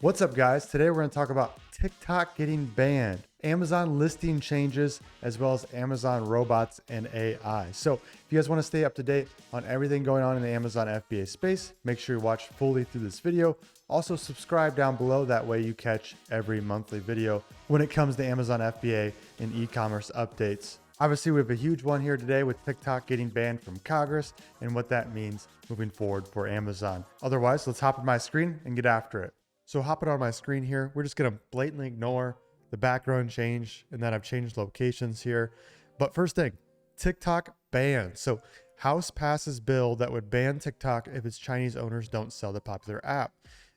What's up, guys? Today we're going to talk about TikTok getting banned, Amazon listing changes, as well as Amazon robots and AI. So if you guys want to stay up to date on everything going on in the Amazon FBA space, make sure you watch fully through this video. Also subscribe down below, that way you catch every monthly video when it comes to Amazon FBA and e-commerce updates. Obviously, we have a huge one here today with TikTok getting banned from Congress and what that means moving forward for Amazon. Otherwise, let's hop on my screen and get after it. So hopping on my screen here, we're just going to blatantly ignore the background change and that I've changed locations here. But first thing, TikTok banned. So House passes bill that would ban TikTok if its Chinese owners don't sell the popular app,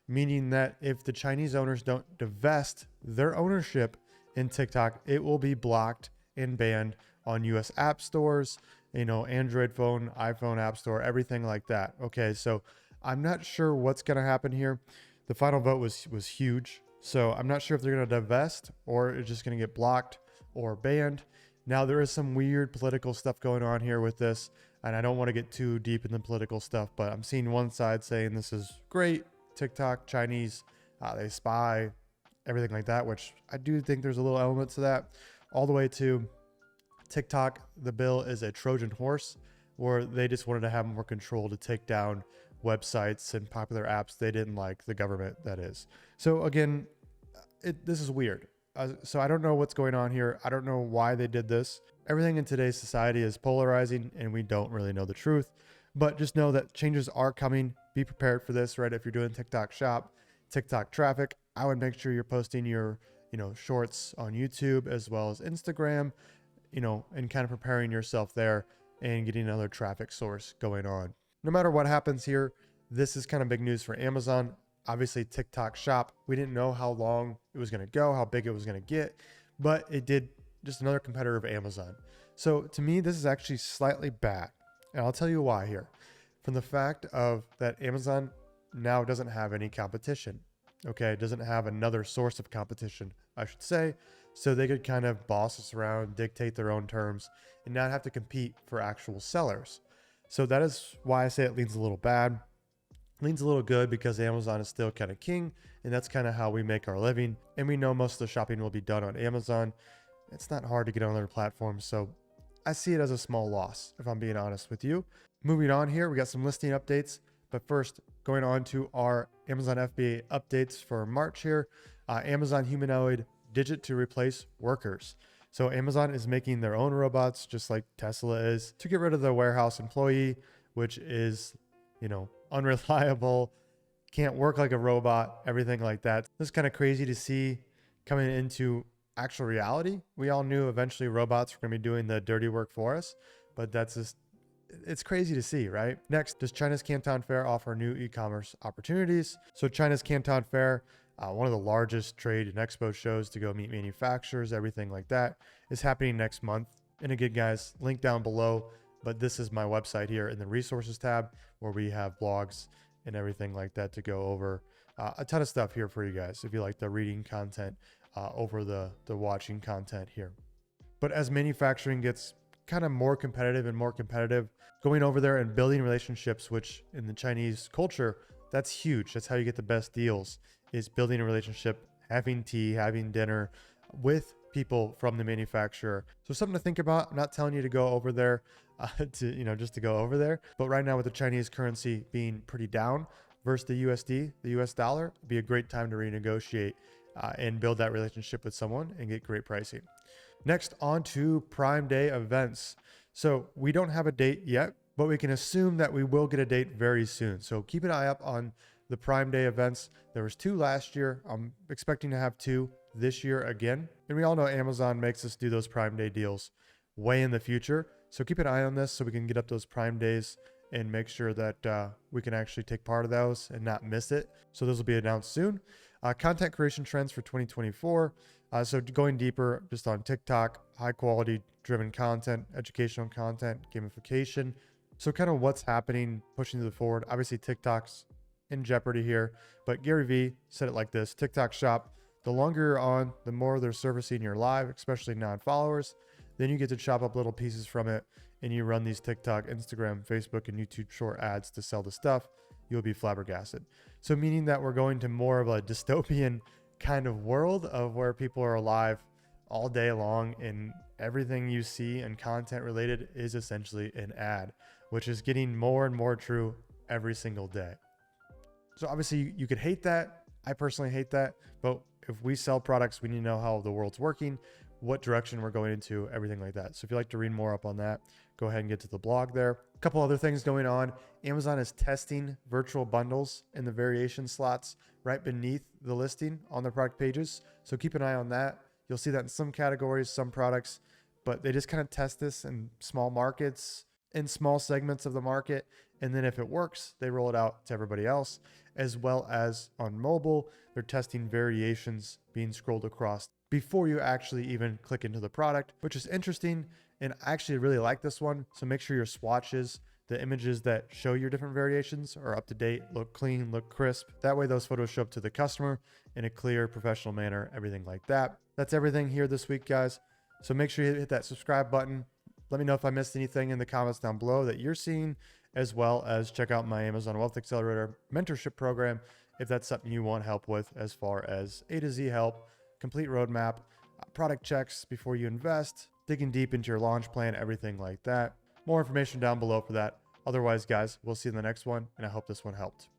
meaning that if the Chinese owners don't divest their ownership in TikTok, it will be blocked and banned on US app stores, Android phone, iPhone app store, everything like that. Okay, so I'm not sure what's going to happen here. The final vote was huge. So I'm not sure if they're going to divest or it's just going to get blocked or banned. Now, there is some weird political stuff going on here with this, and I don't want to get too deep in the political stuff, but I'm seeing one side saying this is great, TikTok, Chinese, they spy, everything like that, which I do think there's a little element to that, all the way to TikTok. The bill is a Trojan horse where they just wanted to have more control to take down websites and popular apps they didn't like, the government, that is. So again, this is weird. So I don't know what's going on here. I don't know why they did this. Everything in today's society is polarizing and we don't really know the truth, but just know that changes are coming. Be prepared for this, right? If you're doing TikTok shop, TikTok traffic, I would make sure you're posting your, shorts on YouTube as well as Instagram, and kind of preparing yourself there and getting another traffic source going on. No matter what happens here, this is kind of big news for Amazon. Obviously, TikTok shop, we didn't know how long it was going to go, how big it was going to get, but it did, just another competitor of Amazon. So to me, this is actually slightly bad. And I'll tell you why here. From the fact of that Amazon now doesn't have any competition. Okay, it doesn't have another source of competition, I should say. So they could kind of boss us around, dictate their own terms, and not have to compete for actual sellers. So that is why I say it leans a little bad. Leans a little good because Amazon is still kind of king, and that's kind of how we make our living. And we know most of the shopping will be done on Amazon. It's not hard to get on other platforms, so I see it as a small loss, if I'm being honest with you. Moving on here, we got some listing updates. But first, going on to our Amazon FBA updates for March here. Amazon humanoid digit to replace workers. So Amazon is making their own robots, just like Tesla is, to get rid of the warehouse employee, which is, unreliable, can't work like a robot, everything like that. This is kind of crazy to see coming into actual reality. We all knew eventually robots were going to be doing the dirty work for us, but it's crazy to see, right? Next, does China's Canton Fair offer new e-commerce opportunities? So China's Canton Fair, one of the largest trade and expo shows to go meet manufacturers, everything like that, is happening next month. And again, guys, link down below, but this is my website here in the resources tab where we have blogs and everything like that to go over. A ton of stuff here for you guys if you like the reading content over the watching content here. But as manufacturing gets kind of more competitive, going over there and building relationships, which in the Chinese culture, that's huge. That's how you get the best deals, is building a relationship, having tea, having dinner with people from the manufacturer. So something to think about. I'm not telling you to go over there just to go over there. But right now with the Chinese currency being pretty down versus the USD, the US dollar, it'd be a great time to renegotiate and build that relationship with someone and get great pricing. Next, on to Prime Day events. So we don't have a date yet, but we can assume that we will get a date very soon. So keep an eye up on the Prime Day events. There was 2 last year. I'm expecting to have 2 this year again. And we all know Amazon makes us do those Prime Day deals way in the future. So keep an eye on this so we can get up those Prime Days and make sure that we can actually take part of those and not miss it. So those will be announced soon. Content creation trends for 2024. So going deeper just on TikTok, high quality driven content, educational content, gamification. So kind of what's happening, pushing to the forward. Obviously TikTok's in jeopardy here, but Gary Vee said it like this: TikTok shop, the longer you're on, the more they're servicing your live, especially non-followers. Then you get to chop up little pieces from it and you run these TikTok, Instagram, Facebook, and YouTube short ads to sell the stuff. You'll be flabbergasted. So meaning that we're going to more of a dystopian kind of world of where people are alive all day long and everything you see and content related is essentially an ad, which is getting more and more true every single day. So obviously you could hate that. I personally hate that, but if we sell products, we need to know how the world's working, what direction we're going into, everything like that. So if you'd like to read more up on that, go ahead and get to the blog there. A couple other things going on. Amazon is testing virtual bundles in the variation slots right beneath the listing on their product pages. So keep an eye on that. You'll see that in some categories, some products, but they just kind of test this in small markets, in small segments of the market. And then if it works, they roll it out to everybody else, as well as on mobile, they're testing variations being scrolled across before you actually even click into the product, which is interesting. And I actually really like this one. So make sure your swatches, the images that show your different variations are up to date, look clean, look crisp. That way those photos show up to the customer in a clear, professional manner, everything like that. That's everything here this week, guys. So make sure you hit that subscribe button. Let me know if I missed anything in the comments down below that you're seeing, as well as check out my Amazon Wealth Accelerator mentorship program if that's something you want help with, as far as A to Z help, complete roadmap, product checks before you invest, digging deep into your launch plan, everything like that. More information down below for that. Otherwise, guys, we'll see you in the next one, and I hope this one helped.